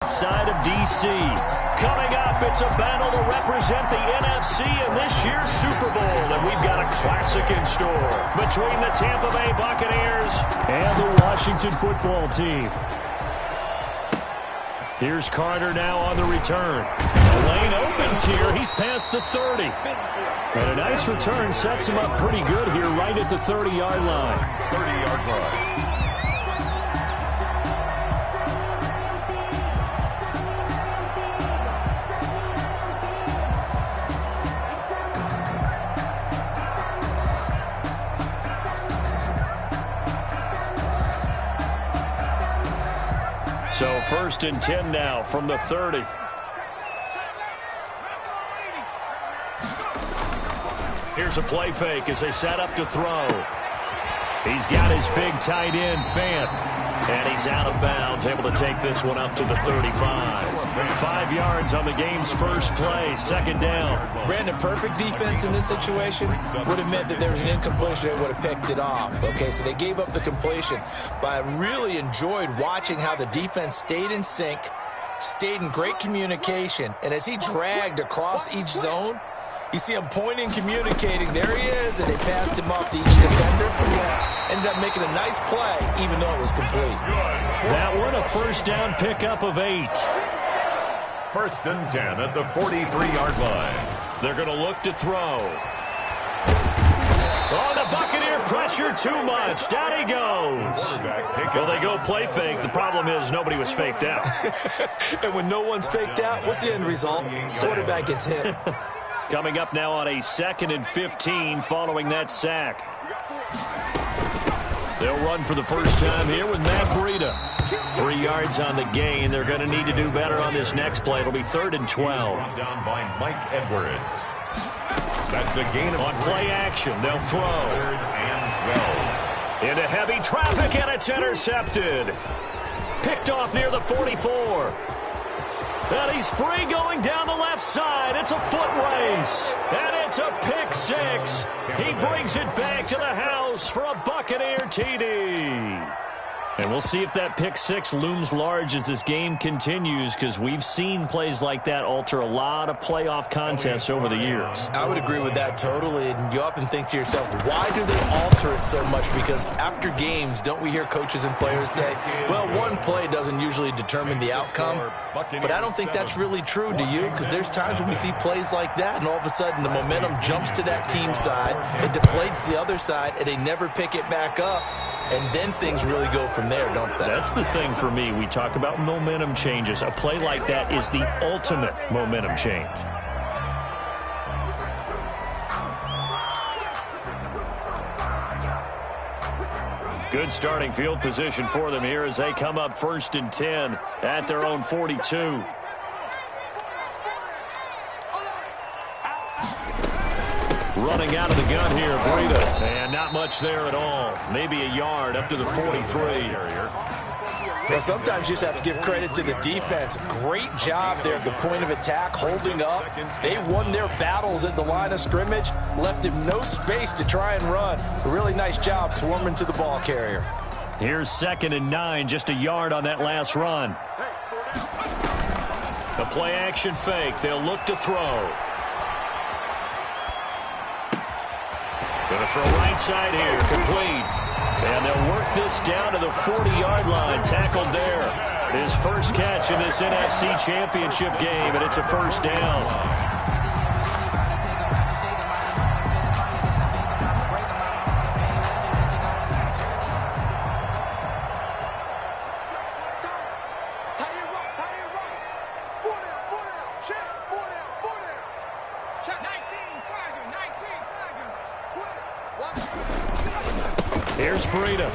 Side of D.C. Coming up, it's a battle to represent the NFC in this year's Super Bowl, and we've got a classic in store between the Tampa Bay Buccaneers and the Washington football team. Here's Carter now on the return. The lane opens here. He's past the 30. And a nice return sets him up pretty good here right at the 30-yard line. 30-yard line. So 1st and 10 now from the 30. Here's a play fake as they set up to throw. He's got his big tight end, Fant. And he's out of bounds, able to take this one up to the 35. 5 yards on the game's first play, 2nd down. Brandon, perfect defense in this situation would have meant that there was an incompletion that would have picked it off. Okay, so they gave up the completion. But I really enjoyed watching how the defense stayed in sync, stayed in great communication, and as he dragged across each zone, you see him pointing, communicating. There he is, and they passed him off to each defender. Ended up making a nice play, even though it was complete. That one a first down pickup of 8. 1st and 10 at the 43-yard line. They're going to look to throw. Oh, the Buccaneer pressure too much. Down he goes. Well, they go play fake. The problem is nobody was faked out. And when no one's faked out, what's the end result? Quarterback gets hit. Coming up now on a 2nd and 15 following that sack. They'll run for the first time here with Matt Breida. 3 yards on the gain. They're going to need to do better on this next play. It'll be 3rd and 12. Down by Mike Edwards. That's a gain of on play action. They'll throw. 3rd and 12. Into heavy traffic, and it's intercepted. Picked off near the 44. And he's free going down the left side. It's a foot race. And it's a pick 6. He brings it back to the house for a Buccaneer TD. And we'll see if that pick 6 looms large as this game continues, because we've seen plays like that alter a lot of playoff contests over the years. I would agree with that totally, and you often think to yourself, why do they alter it so much? Because after games, don't we hear coaches and players say, well, one play doesn't usually determine the outcome? But I don't think that's really true, do you? Because there's times when we see plays like that, and all of a sudden the momentum jumps to that team side, it deflates the other side, and they never pick it back up. And then things really go from there, don't they? That's the thing for me. We talk about momentum changes. A play like that is the ultimate momentum change. Good starting field position for them here as they come up 1st and 10 at their own 42. Running out of the gun here, Breida. And not much there at all. Maybe a yard up to the 43. Well, sometimes you just have to give credit to the defense. Great job there at the point of attack, holding up. They won their battles at the line of scrimmage, left him no space to try and run. A really nice job swarming to the ball carrier. Here's 2nd and 9, just a yard on that last run. The play action fake. They'll look to throw. Going to throw right side here, complete. And they'll work this down to the 40-yard line, tackled there. His first catch in this NFC Championship game, and it's a first down. Here's Breida.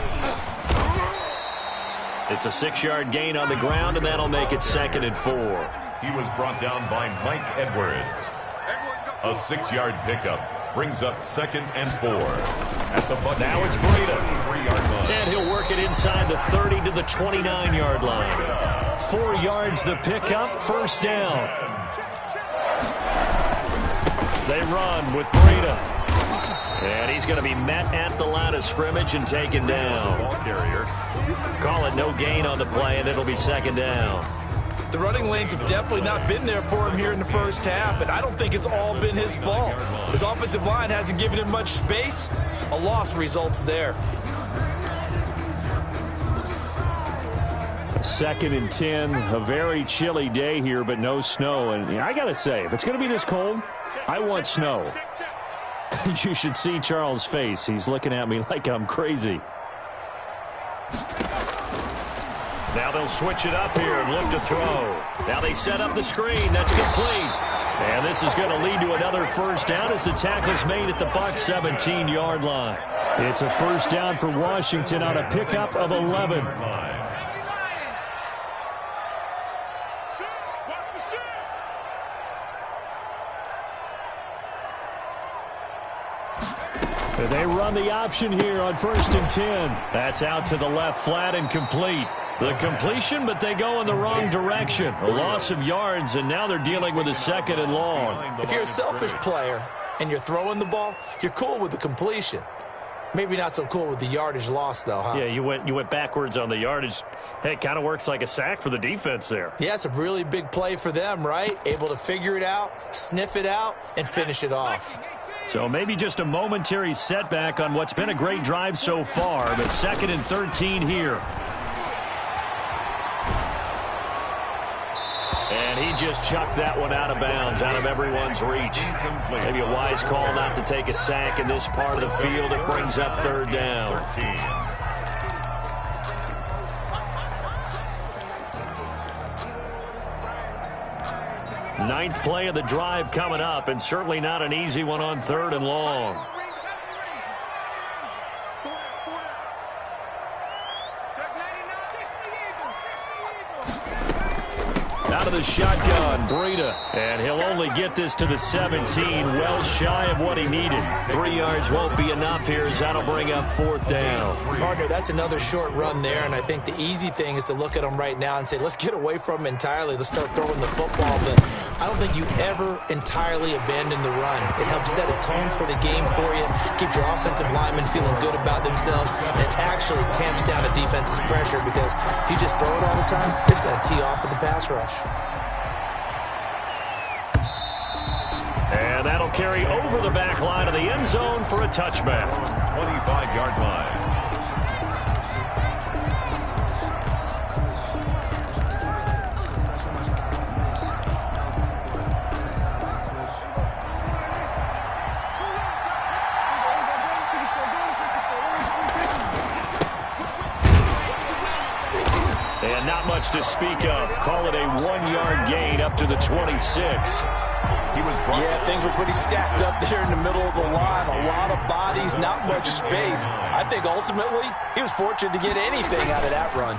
It's a 6-yard gain on the ground, and that'll make it 2nd and 4. He was brought down by Mike Edwards. A 6-yard pickup brings up 2nd and 4. At the now it's Breida. And he'll work it inside the 30 to the 29-yard line. 4 yards the pickup, first down. They run with Breida. And he's going to be met at the line of scrimmage and taken down. Ball carrier. Call it no gain on the play, and it'll be 2nd down. The running lanes have definitely not been there for him here in the first half, and I don't think it's all been his fault. His offensive line hasn't given him much space. A loss results there. 2nd and 10, a very chilly day here, but no snow. And I got to say, if it's going to be this cold, I want snow. You should see Charles' face. He's looking at me like I'm crazy. Now they'll switch it up here and look to throw. Now they set up the screen. That's complete. And this is going to lead to another first down as the tackle's made at the Bucs 17-yard line. It's a first down for Washington on a pickup of 11. They run the option here on 1st and 10. That's out to the left flat and complete. The completion, but they go in the wrong direction. A loss of yards, and now they're dealing with a 2nd and long. If you're a selfish player and you're throwing the ball, you're cool with the completion. Maybe not so cool with the yardage loss, though, huh? Yeah, you went backwards on the yardage. Hey, it kind of works like a sack for the defense there. Yeah, it's a really big play for them, right? Able to figure it out, sniff it out, and finish it off. So maybe just a momentary setback on what's been a great drive so far, but 2nd and 13 here. And he just chucked that one out of bounds, out of everyone's reach. Maybe a wise call not to take a sack in this part of the field. It brings up 3rd down. Ninth play of the drive coming up, and certainly not an easy one on 3rd and long. Out of the shotgun, Breida. And he'll only get this to the 17, well shy of what he needed. 3 yards won't be enough here as that'll bring up 4th down. Partner, that's another short run there, and I think the easy thing is to look at him right now and say, let's get away from him entirely. Let's start throwing the football. But I don't think you ever entirely abandon the run. It helps set a tone for the game for you, keeps your offensive linemen feeling good about themselves, and it actually tamps down a defense's pressure because if you just throw it all the time, it's going to tee off with the pass rush. And that'll carry over the back line of the end zone for a touchback. 25-yard line. And not much to speak of. Call it a 1-yard gain up to the 26. Yeah, things were pretty stacked up there in the middle of the line. A lot of bodies, not much space. I think ultimately he was fortunate to get anything out of that run.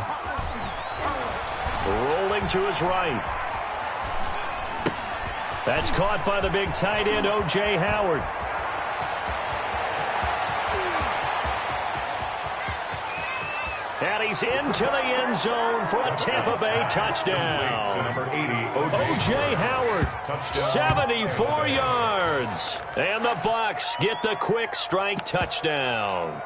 Rolling to his right. That's caught by the big tight end, O.J. Howard. And he's into the end zone for a Tampa Bay touchdown. Number 80, O.J. Howard, 74 yards. And the Bucs get the quick strike touchdown.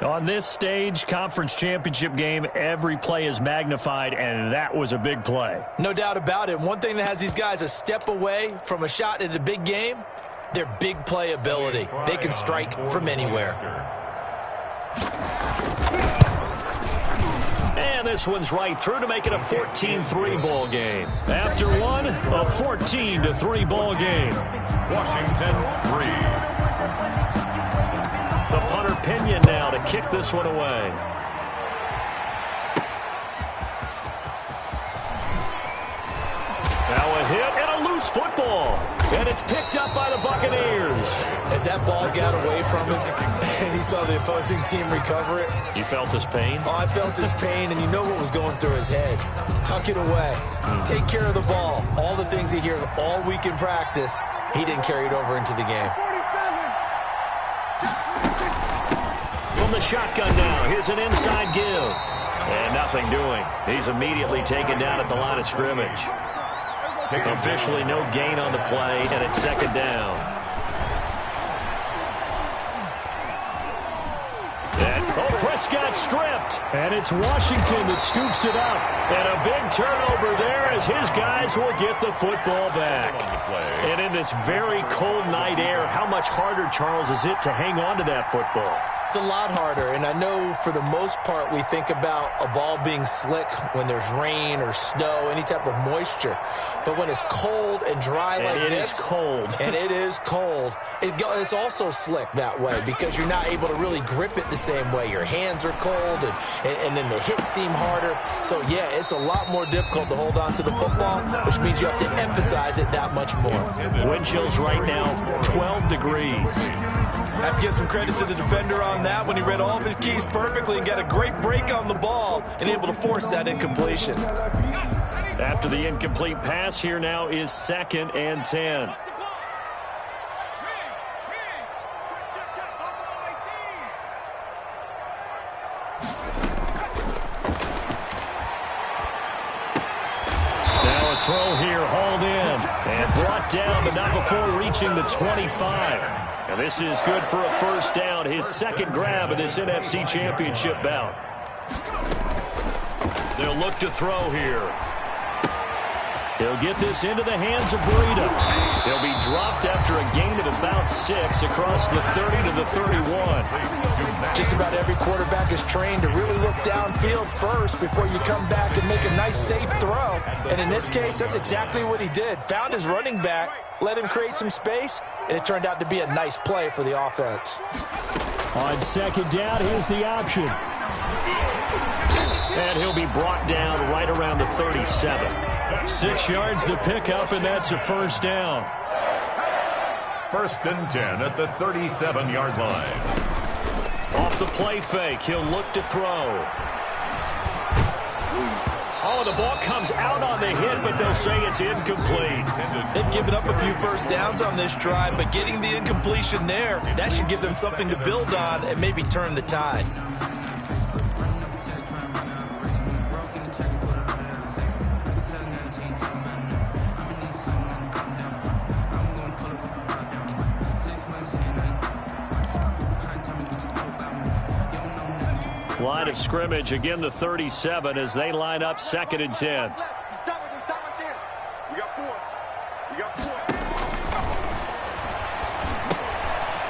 On this stage, conference championship game, every play is magnified, and that was a big play. No doubt about it. One thing that has these guys a step away from a shot at a big game, their big play ability. They can strike from anywhere. And this one's right through to make it a 14-3 ball game. After one, a 14-3 ball game. Washington 3. The punter Pinion now to kick this one away. Now a hit and a loose football. And it's picked up by the Buccaneers. As that ball got away from him and he saw the opposing team recover it. You felt his pain? Oh, I felt his pain, and you know what was going through his head. Tuck it away. Take care of the ball. All the things he hears all week in practice, he didn't carry it over into the game. From the shotgun now, here's an inside give. And nothing doing. He's immediately taken down at the line of scrimmage. Officially no gain on the play, and it's 2nd down. And, Prescott stripped. And it's Washington that scoops it up. And a big turnover there as his guys will get the football back. And in this very cold night air, how much harder, Charles, is it to hang on to that football? It's a lot harder, and I know for the most part we think about a ball being slick when there's rain or snow, any type of moisture. But when it's cold and dry like this, it is cold. And it is cold, it's also slick that way because you're not able to really grip it the same way. Your hands are cold, and then the hits seem harder. So, yeah, it's a lot more difficult to hold on to the football, which means you have to emphasize it that much more. Wind chills right now, 12 degrees. I have to give some credit to the defender on that when he read all of his keys perfectly and got a great break on the ball and able to force that incompletion. After the incomplete pass, here now is 2nd and 10. Now a throw here, hauled in and brought down, but not before reaching the 25. And this is good for a first down, his second grab of this NFC Championship bout. They'll look to throw here. He'll get this into the hands of Breida. He'll be dropped after a gain of about 6 across the 30 to the 31. Just about every quarterback is trained to really look downfield first before you come back and make a nice, safe throw. And in this case, that's exactly what he did. Found his running back, let him create some space, and it turned out to be a nice play for the offense. On second down, here's the option. And he'll be brought down right around the 37. 6 yards the pickup, and that's a first down. 1st and 10 at the 37-yard line. Off the play fake, he'll look to throw. Oh, the ball comes out on the hit, but they'll say it's incomplete. They've given up a few first downs on this drive, but getting the incompletion there, that should give them something to build on and maybe turn the tide. Line of scrimmage, again the 37 as they line up 2nd and 10.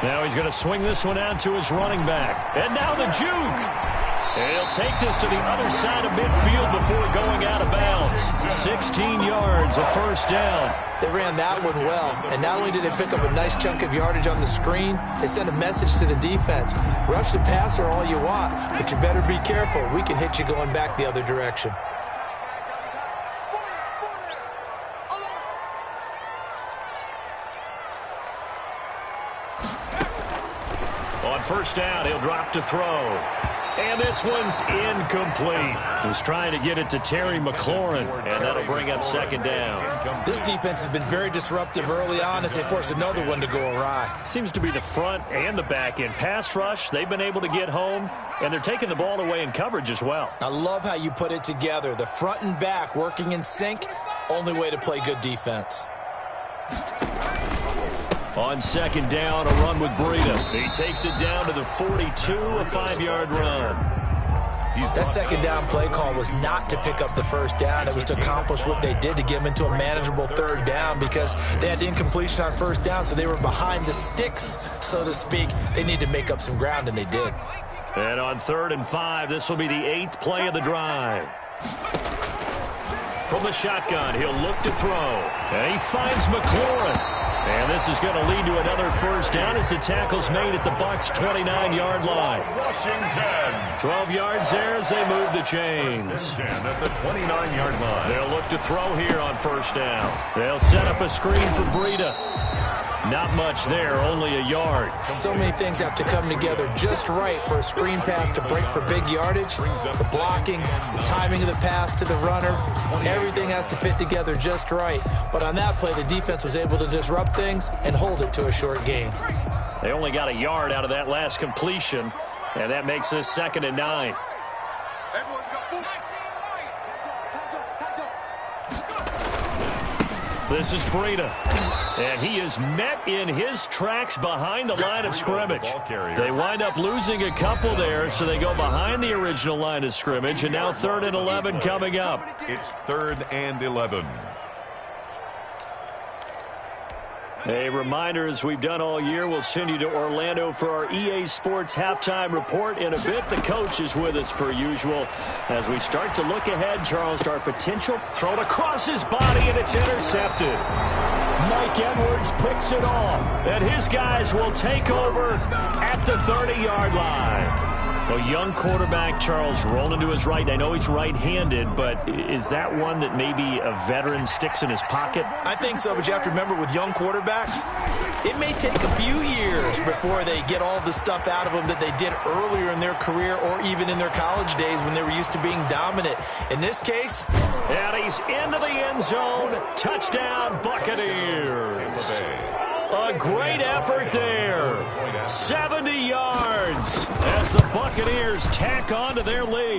Now he's going to swing this one out to his running back. And now the juke. And he'll take this to the other side of midfield before going out of bounds. 16 yards, a first down. They ran that one well, and not only did they pick up a nice chunk of yardage on the screen, they sent a message to the defense. Rush the passer all you want, but you better be careful. We can hit you going back the other direction. On first down, he'll drop to throw. And this one's incomplete. He was trying to get it to Terry McLaurin, and that'll bring up 2nd down. This defense has been very disruptive early on as they force another one to go awry. Seems to be the front and the back end. Pass rush, they've been able to get home, and they're taking the ball away in coverage as well. I love how you put it together. The front and back working in sync, only way to play good defense. On 2nd down, a run with Breida. He takes it down to the 42, a 5-yard run. That 2nd down play call was not to pick up the first down. It was to accomplish what they did to get them into a manageable 3rd down because they had incompletion on first down, so they were behind the sticks, so to speak. They needed to make up some ground, and they did. And on 3rd and 5, this will be the 8th play of the drive. From the shotgun, he'll look to throw. And he finds McLaurin. And this is going to lead to another first down as the tackle's made at the Bucs' 29-yard line. Washington. 12 yards there as they move the chains. 10 at the 29-yard line. They'll look to throw here on first down. They'll set up a screen for Breida. Not much there, only a yard. So many things have to come together just right for a screen pass to break for big yardage. The blocking, the timing of the pass to the runner, everything has to fit together just right. But on that play, the defense was able to disrupt things and hold it to a short gain. They only got a yard out of that last completion, and that makes this 2nd and 9. This is Breida. And he is met in his tracks behind the line of scrimmage. They wind up losing a couple there, so they go behind the original line of scrimmage, and now 3rd and 11 coming up. It's 3rd and 11. A reminder, as we've done all year, we'll send you to Orlando for our EA Sports halftime report in a bit. The coach is with us per usual. As we start to look ahead, Charles, to our potential thrown across his body, and it's intercepted. Mike Edwards picks it off, and his guys will take over at the 30-yard line. A young quarterback, Charles, rolling to his right. I know he's right-handed, but is that one that maybe a veteran sticks in his pocket? I think so, but you have to remember with young quarterbacks, it may take a few years before they get all the stuff out of them that they did earlier in their career or even in their college days when they were used to being dominant. In this case, and he's into the end zone. Touchdown, Buccaneers. A great effort there. 70 yards as the Buccaneers tack on to their lead.